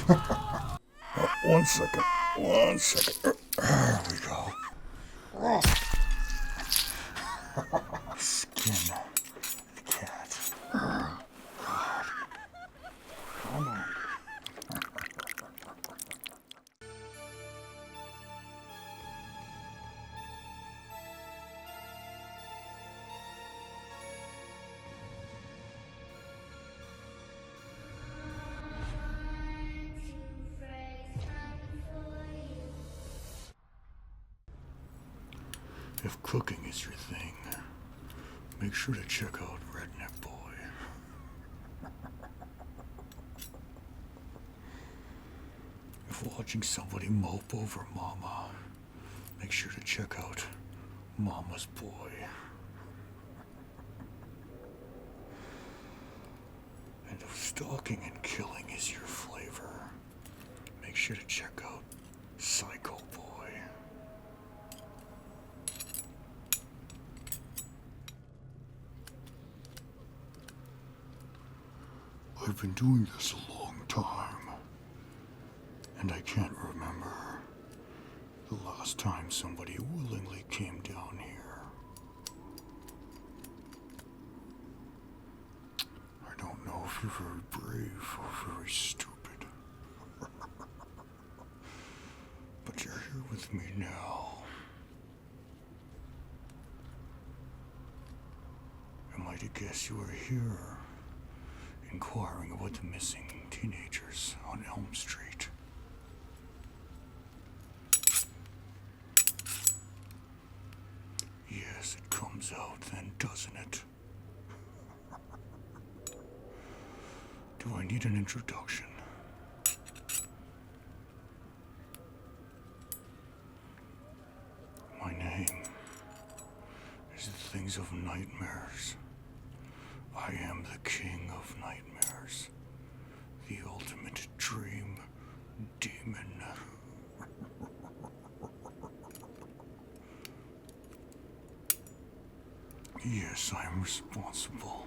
One second. There we go. Skin the cat. Come on. If cooking is your thing, make sure to check out Redneck Boy. If watching somebody mope over Mama, make sure to check out Mama's Boy. And if stalking and killing is your flavor, make sure to check out Psycho Boy. I've been doing this a long time, and I can't remember the last time somebody willingly came down here. I don't know if you're very brave or very stupid, but you're here with me now. Am I to guess you are here inquiring about the missing teenagers on Elm Street? Yes, it comes out then, doesn't it? Do I need an introduction? My name is the Things of Nightmares. I am the king of nightmares, the ultimate dream demon. Yes, I am responsible.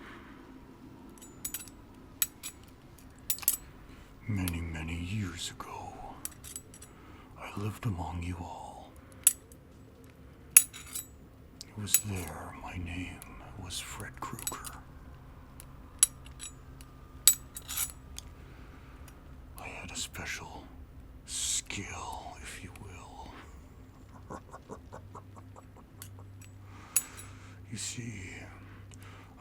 Many, many years ago, I lived among you all. It was there my name was Fred Krueger. A special skill, if you will. You see,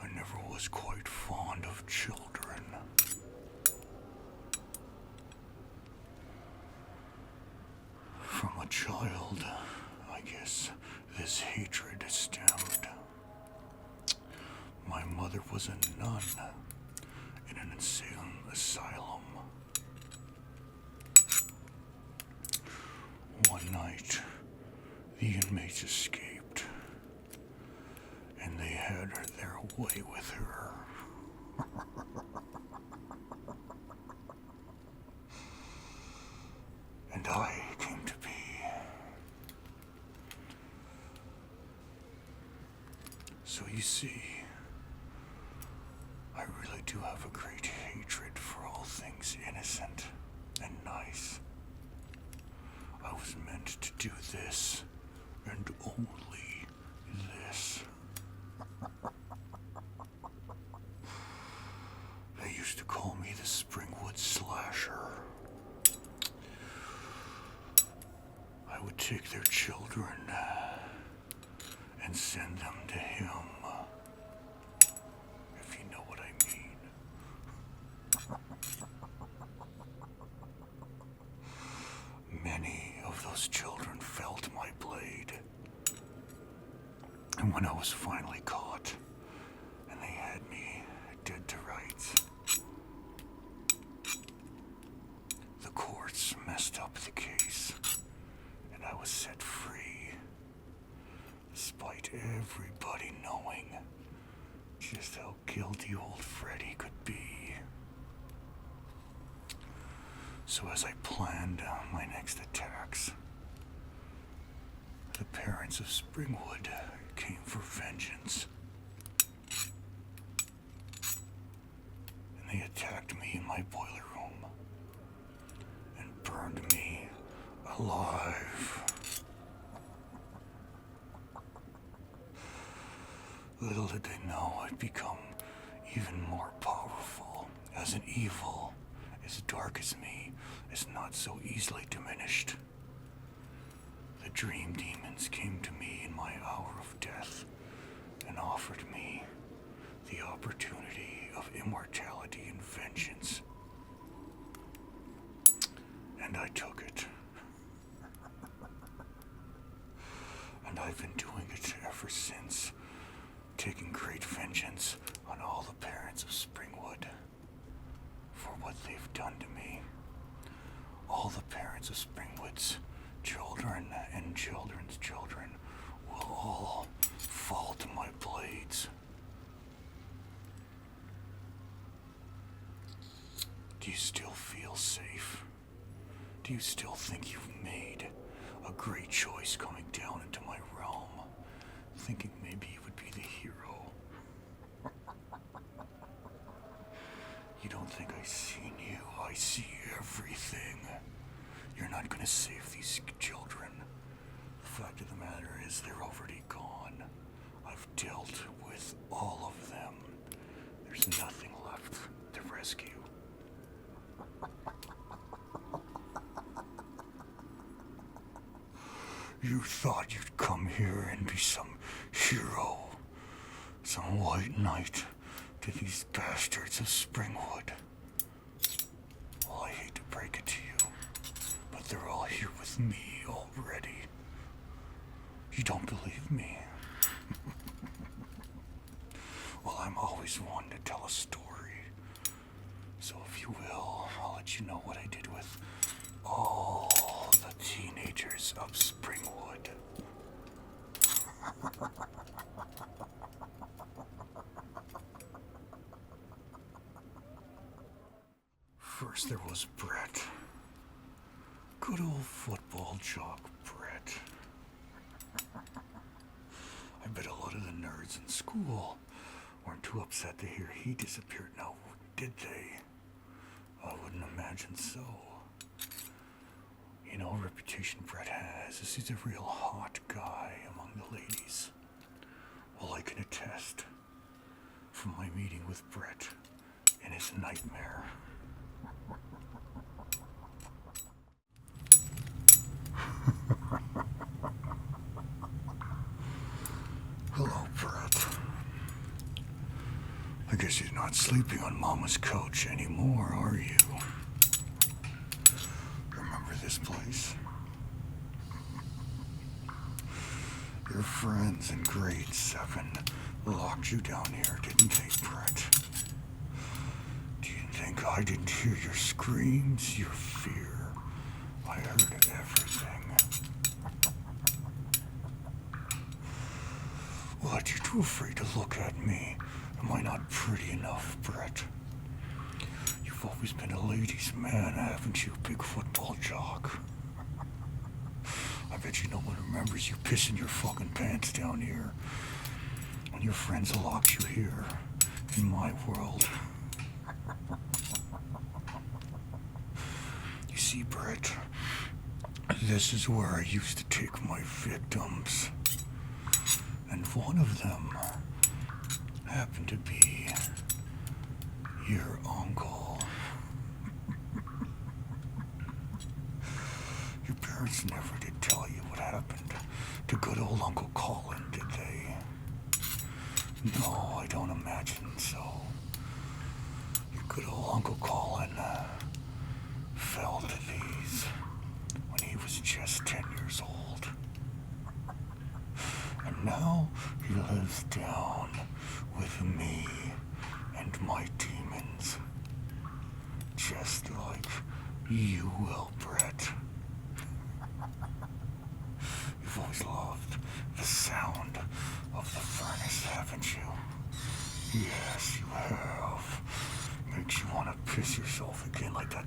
I never was quite fond of children. From a child, I guess this hatred stemmed. My mother was a nun in an insane asylum. One night, the inmates escaped, and they had their way with her. And I came to be. So you see, I really do have a great hatred for all things innocent and nice. I was meant to do this, and only this. They used to call me the Springwood Slasher. I would take their children and send them to him, if you know what I mean. Many of those children felt my blade. And when I was finally caught, and they had me dead to rights, the courts messed up the case, and I was set free, despite everybody knowing just how guilty old Freddy could be. So as I planned my next attacks, the parents of Springwood came for vengeance. And they attacked me in my boiler room. burned me alive. Little did they know I'd become even more powerful, as an evil as dark as me is not so easily diminished. The dream demons came to me in my hour of death and offered me the opportunity of immortality and vengeance. And I took it. And I've been doing it ever since, taking great vengeance on all the parents of Springwood for what they've done to me. All the parents of Springwood's children and children's children will all fall to my blades. Do you still feel safe? Do you still think you've made a great choice coming down into my realm, thinking maybe you would be the hero? You don't think I've seen you? I see everything. You're not gonna save these children. The fact of the matter is they're already gone. I've dealt with all of them. There's nothing left to rescue. You thought you'd come here and be some hero, some white knight to these bastards of Springwood. Well, I hate to break it to you, but they're all here with me already. You don't believe me? Well, I'm always one to tell a story. So if you will, I'll let you know what I did with all the teenagers of Springwood. First there was Brett. Good old football jock Brett. I bet a lot of the nerds in school weren't too upset to hear he disappeared now, did they? I wouldn't imagine so. You know, a reputation Brett has is he's a real hot guy among the ladies. Well, I can attest from my meeting with Brett in his nightmare. Hello, Brett. I guess you're not sleeping on Mama's couch anymore, are you? Remember this place? Your friends in grade 7 locked you down here, didn't they, Brett? Do you think I didn't hear your screams, your fear? I heard everything. What, you're too afraid to look at me? Am I not pretty enough, Brett? You've always been a ladies' man, haven't you, big football jock? I bet you no one remembers you pissing your fucking pants down here when your friends locked you here in my world. You see, Brett, this is where I used to take my victims. And one of them happened to be your uncle. Your parents never did tell you what happened to good old Uncle Colin, did they? No, I don't imagine so. Your good old Uncle Colin fell to these when he was just 10 years old. And now he lives down with me and my demons. Just like you will, Brett. You've always loved the sound of the furnace, haven't you? Yes, you have. Makes you want to piss yourself again like that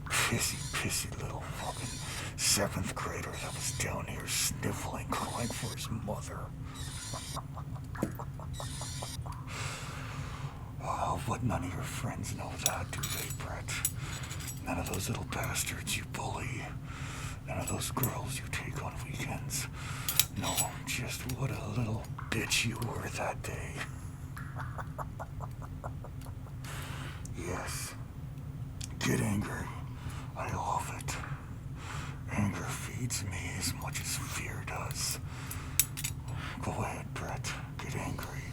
pissy little fucking 7th grader that was down here sniffling, crying for his mother. But none of your friends know that, do they, Brett? None of those little bastards you bully. None of those girls you take on weekends. No, just what a little bitch you were that day. Yes. Get angry. I love it. Anger feeds me as much as fear does. Go ahead, Brett. Get angry.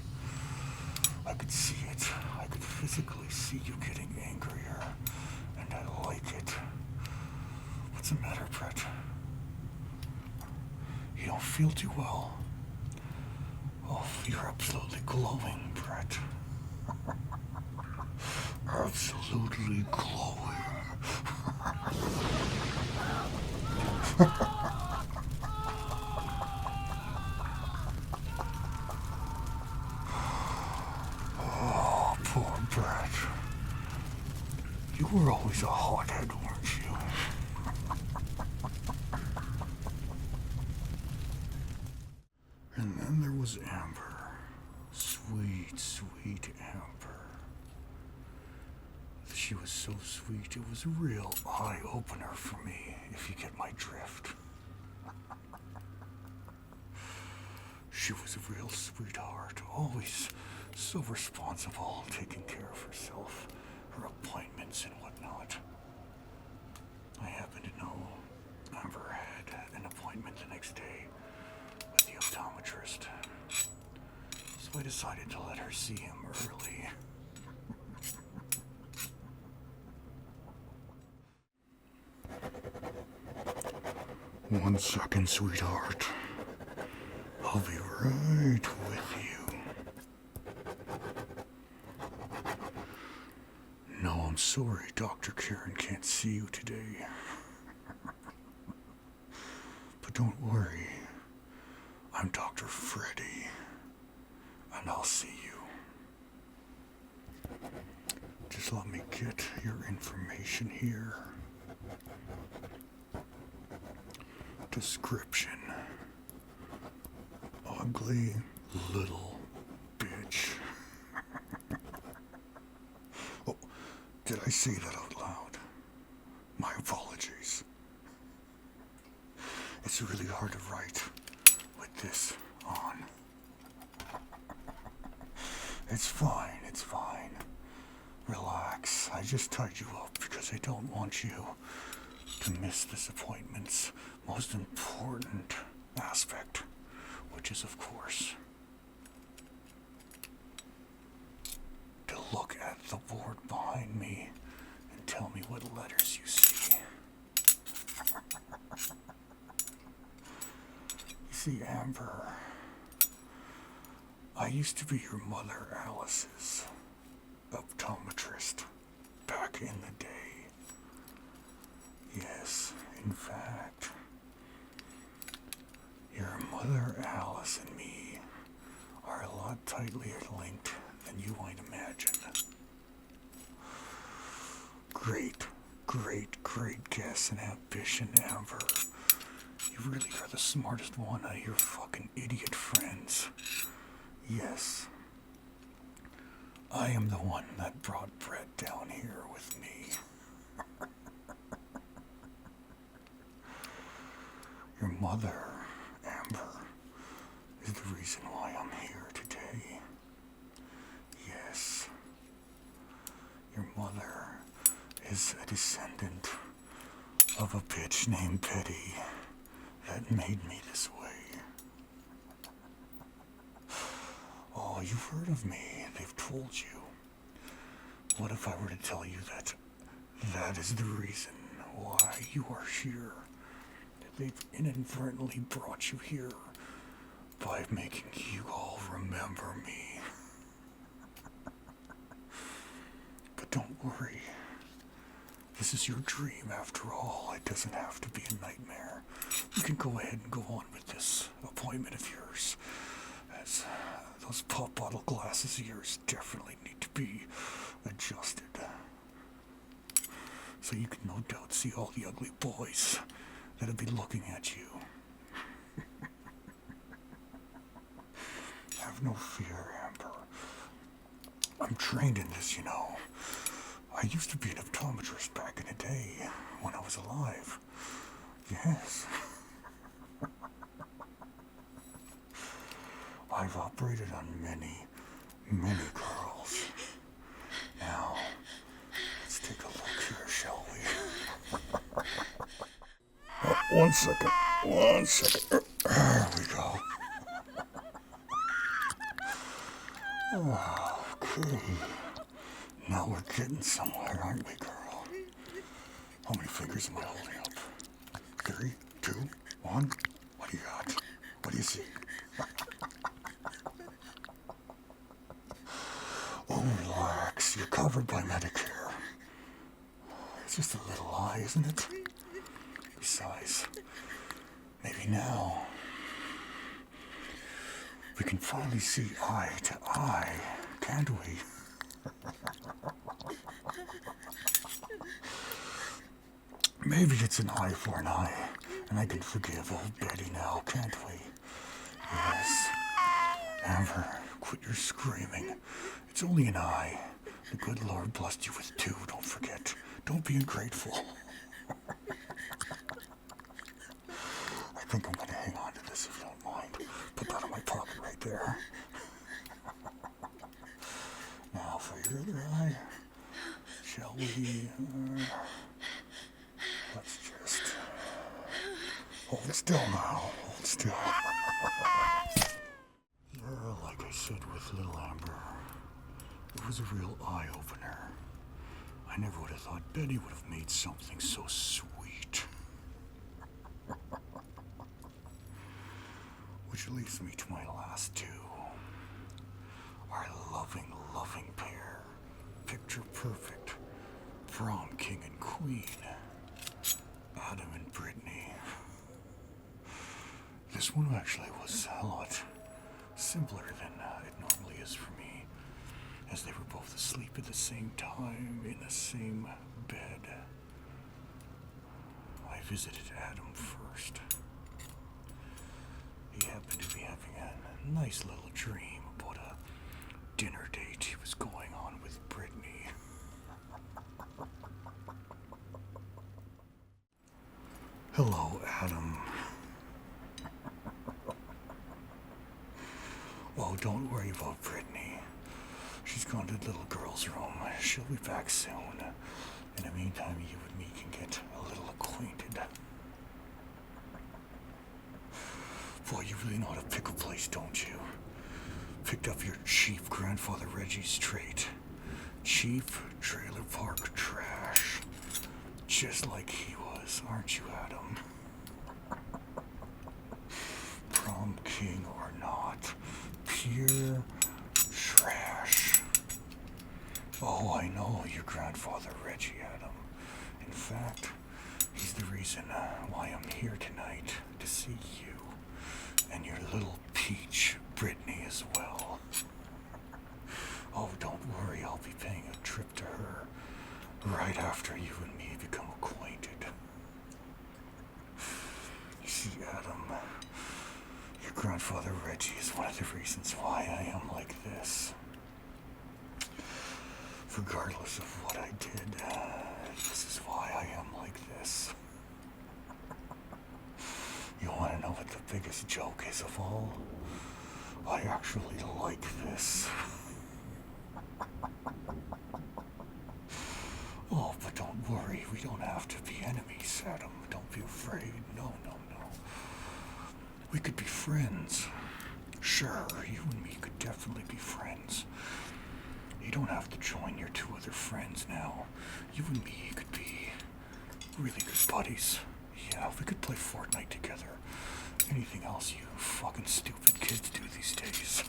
I could see it. I could physically see you getting angrier. And I like it. What's the matter, Brett? You don't feel too well. Oh, you're absolutely glowing, Brett. Absolutely glowing. Oh, poor Brett. You were always a hothead, weren't you? And then there was Amber. Sweet, sweet Amber. She was so sweet, it was a real eye-opener for me, if you get my drift. She was a real sweetheart, always so responsible, taking care of herself, her appointments and whatnot. I happen to know Amber had an appointment the next day with the optometrist, so I decided to let her see him early. One second, sweetheart. I'll be right with you. No, I'm sorry, Dr. Karen can't see you today. But don't worry. I'm Dr. Freddy, and I'll see you. Just let me get your information here. Description. Ugly little bitch. Oh, did I say that out loud? My apologies. It's really hard to write with this on. It's fine, it's fine. Relax. I just tied you up because I don't want you to miss this appointment's most important aspect, which is, of course, to look at the board behind me and tell me what letters you see. You see, Amber, I used to be your mother Alice's optometrist back in the day. Yes, in fact, your mother Alice and me are a lot tightlier linked than you might imagine. Great, great, great guess and ambition, Amber. You really are the smartest one out of your fucking idiot friends. Yes. I am the one that brought Brett down here with me. Your mother, Amber, is the reason why I'm here today. Yes. Your mother is a descendant of a bitch named Betty that made me this way. Oh, you've heard of me. They've told you. What if I were to tell you that that is the reason why you are here? That they've inadvertently brought you here by making you all remember me. But don't worry. This is your dream after all. It doesn't have to be a nightmare. You can go ahead and go on with this appointment of yours, as those pop bottle glasses of yours definitely need to be adjusted. So you can no doubt see all the ugly boys that'll be looking at you. Have no fear, Amber. I'm trained in this, you know. I I used to be an optometrist back in the day, when I was alive. Yes. I've operated on many, many girls. Now, let's take a look here, shall we? One second. There we go. Okay. Now we're getting somewhere, aren't we, girl? How many fingers am I holding up? 3, 2, 1. What do you got? What do you see? Oh, relax. You're covered by Medicare. It's just a little eye, isn't it? Besides, maybe now we can finally see eye to eye, can't we? Maybe it's an eye for an eye, and I can forgive old Betty now, can't we? Yes. Amber, quit your screaming. It's only an eye. The good Lord blessed you with 2, don't forget. Don't be ungrateful. I think I'm going to hang on to this if you don't mind. Put that in my pocket right there. Now for your other eye, shall we? Let's just hold still now. Hold still. Like I said with little Amber, it was a real eye-opener. I never would have thought Betty would have made something so sweet. Which leads me to my last 2. Our loving, loving pair. Picture perfect. Prom king and queen. Adam and Brittany. This one actually was a lot simpler than it normally is for me, as they were both asleep at the same time in the same bed. I visited Adam first. He happened to be having a nice little dream about a dinner date he was going on with Brittany. Hello, Adam. Oh, don't worry about Brittany. She's gone to the little girl's room. She'll be back soon. In the meantime, you and me can get a little acquainted. Boy, you really know how to pick a place, don't you? Picked up your cheap grandfather Reggie's trait. Cheap trailer park trash. Just like he was, aren't you, Adam? Prom king or not, pure trash. Oh, I know your grandfather Reggie, Adam. In fact, he's the reason why I'm here tonight, to see you and your little peach, Brittany, as well. Oh, don't worry, I'll be paying a trip to her right after you and me become acquainted. You see, Adam, your grandfather Reggie is one of the reasons why I am like this. Regardless of what I did, this is why I am like this. You want to know what the biggest joke is of all? I actually like this. Oh, but don't worry, we don't have to be enemies, Adam. Don't be afraid. No. We could be friends. Sure, you and me could definitely be friends. You don't have to join your 2 other friends now. You and me could be really good buddies. Yeah, we could play Fortnite together. Anything else you fucking stupid kids do these days.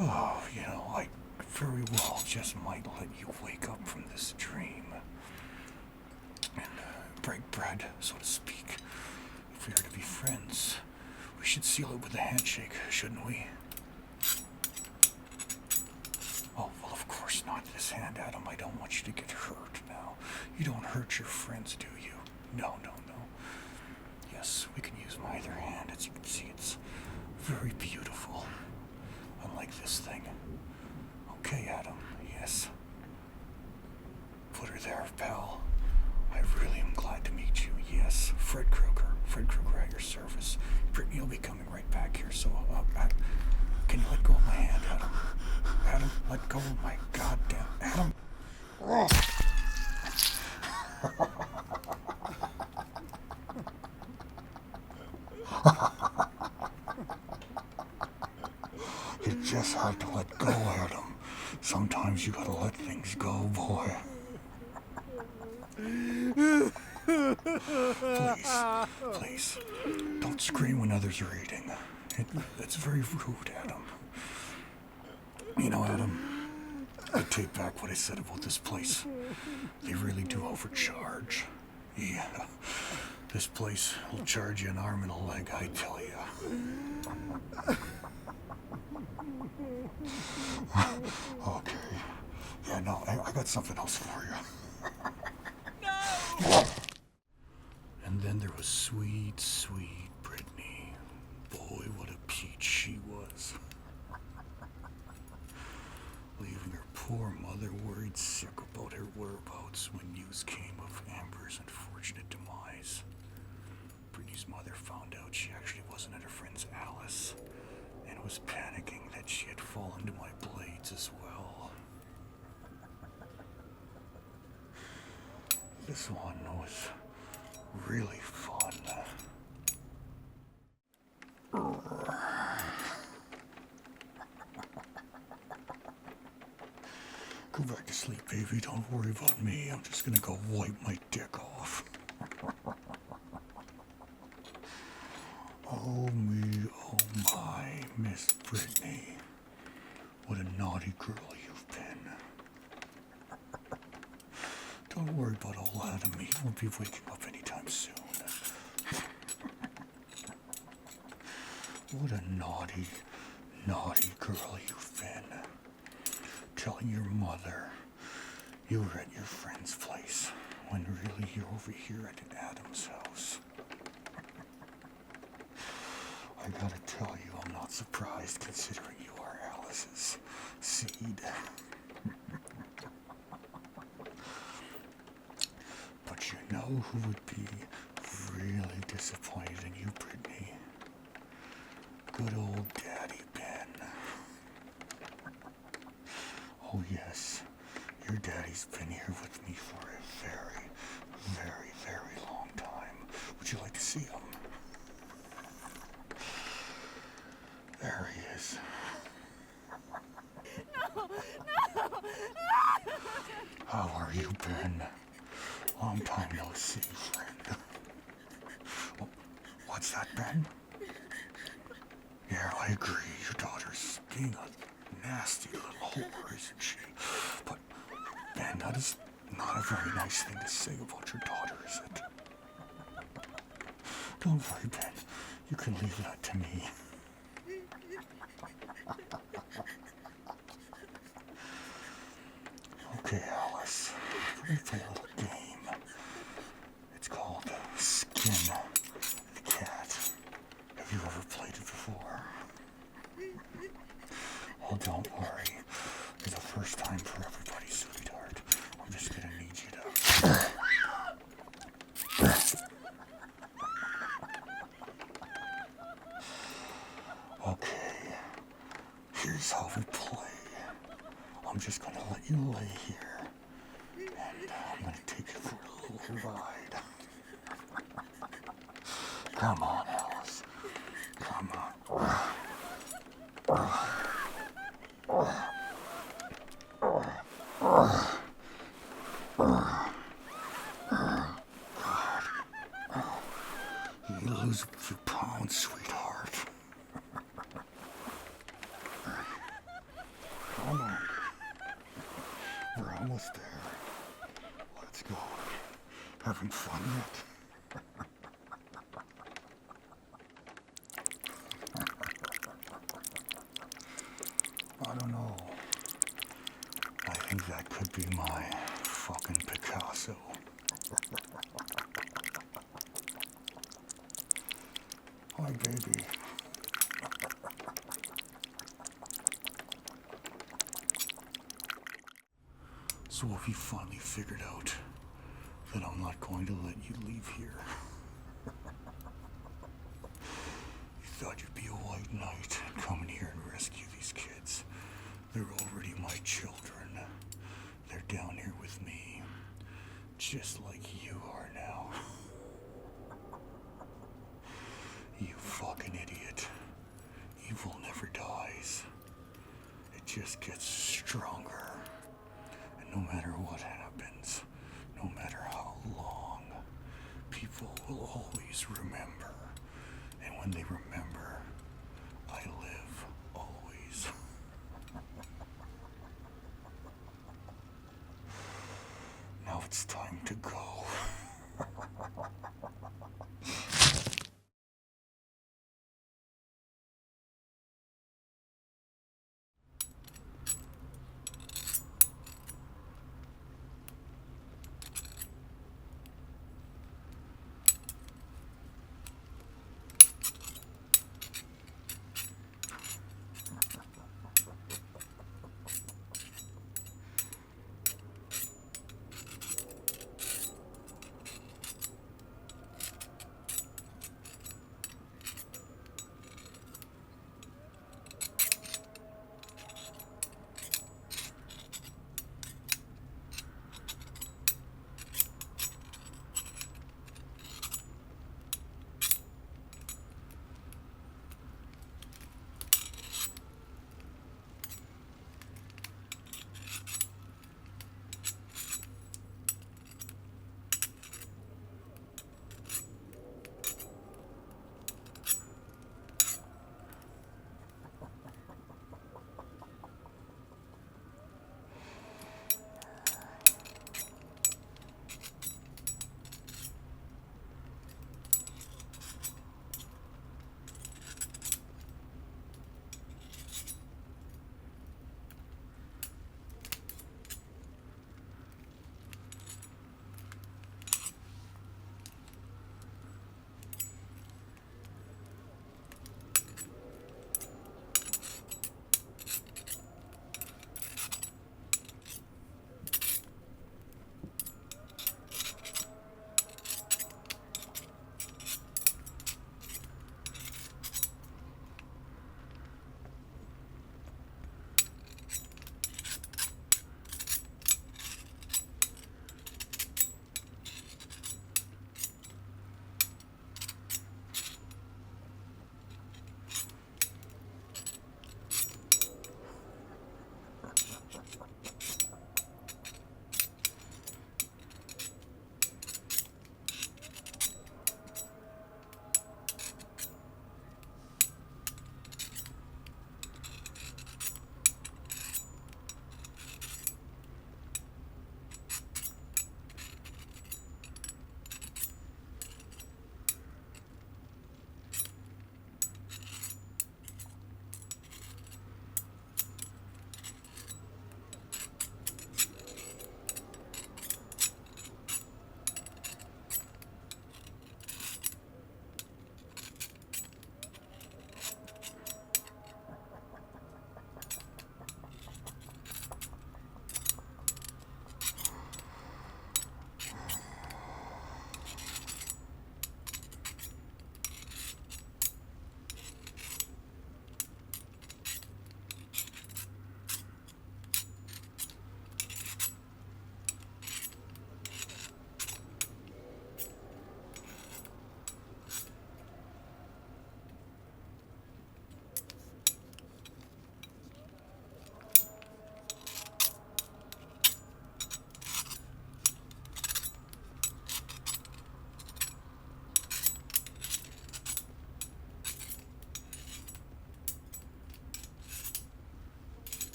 Oh, I very well just might let you wake up from this dream and break bread, so to speak. If we are to be friends, we should seal it with a handshake, shouldn't we? Oh, well, of course not this hand, Adam. I don't want you to get hurt now. You don't hurt your friends, do you? No. Yes, we can use my other hand. As you can see, it's very beautiful. Unlike this thing. Okay, Adam, promise. Brittany will be coming right back here, so can you let go of my hand, Adam? Adam, let go of my goddamn... Adam! You just have to let go, Adam. Sometimes you gotta let things go, boy. Please, don't scream when others are eating. It's very rude, Adam. You know, Adam, I take back what I said about this place. They really do overcharge. Yeah, this place will charge you an arm and a leg, I tell you. Okay. Yeah, no, I got something else for you. No! And then there was sweet, sweet Brittany. Boy, what a peach she was. Leaving her poor mother worried sick about her whereabouts when news came of Amber's unfortunate demise. Brittany's mother found out she actually wasn't at her friend's Alice and was panicking that she had fallen to my blades as well. This one was really fun. Go back to sleep, baby. Don't worry about me. I'm just gonna go wipe my dick off. Oh me, oh my, Miss Brittany. What a naughty girl you've been. Don't worry about old Adam. He won't be waking up anytime soon. What a naughty, naughty girl you've been. Telling your mother you were at your friend's place when really you're over here at Adam's house. I gotta tell you, I'm not surprised considering you are Alice's seed. But you know who would be really disappointed in you, Brittany? Good old Daddy Ben. Oh yes, your daddy's been here with me for a very, very, very long time. Would you like to see him? There he is. No! How are you, Ben? Long time no see, friend. Oh, what's that, Ben? Yeah, I agree. Your daughter's being a nasty little whore, isn't she? But, Ben, that is not a very nice thing to say about your daughter, is it? Don't worry, Ben. You can leave that to me. Okay, Alice. We're going to play a little game. It's called Skin the Cat. Have you ever played it before? Oh, don't worry. It's the first time for everybody, sweetheart. I'm just going to need you to... Okay. Here's how we play. I'm just going to let you lay here. And I'm going to take you for a little ride. Come on, Alice. Come on. You lose a few pounds, sweetheart. Come on. We're almost there. Let's go. Having fun yet? I don't know. I think that could be my fucking Picasso. Hi, baby. So have you finally figured out that I'm not going to let you leave here? night and come in here and rescue these kids. They're already my children. They're down here with me, just like you are now. You fucking idiot. Evil never dies. It just gets stronger. And no matter what happens, no matter how long, people will always remember. And when they remember, I live always. Now it's time to go.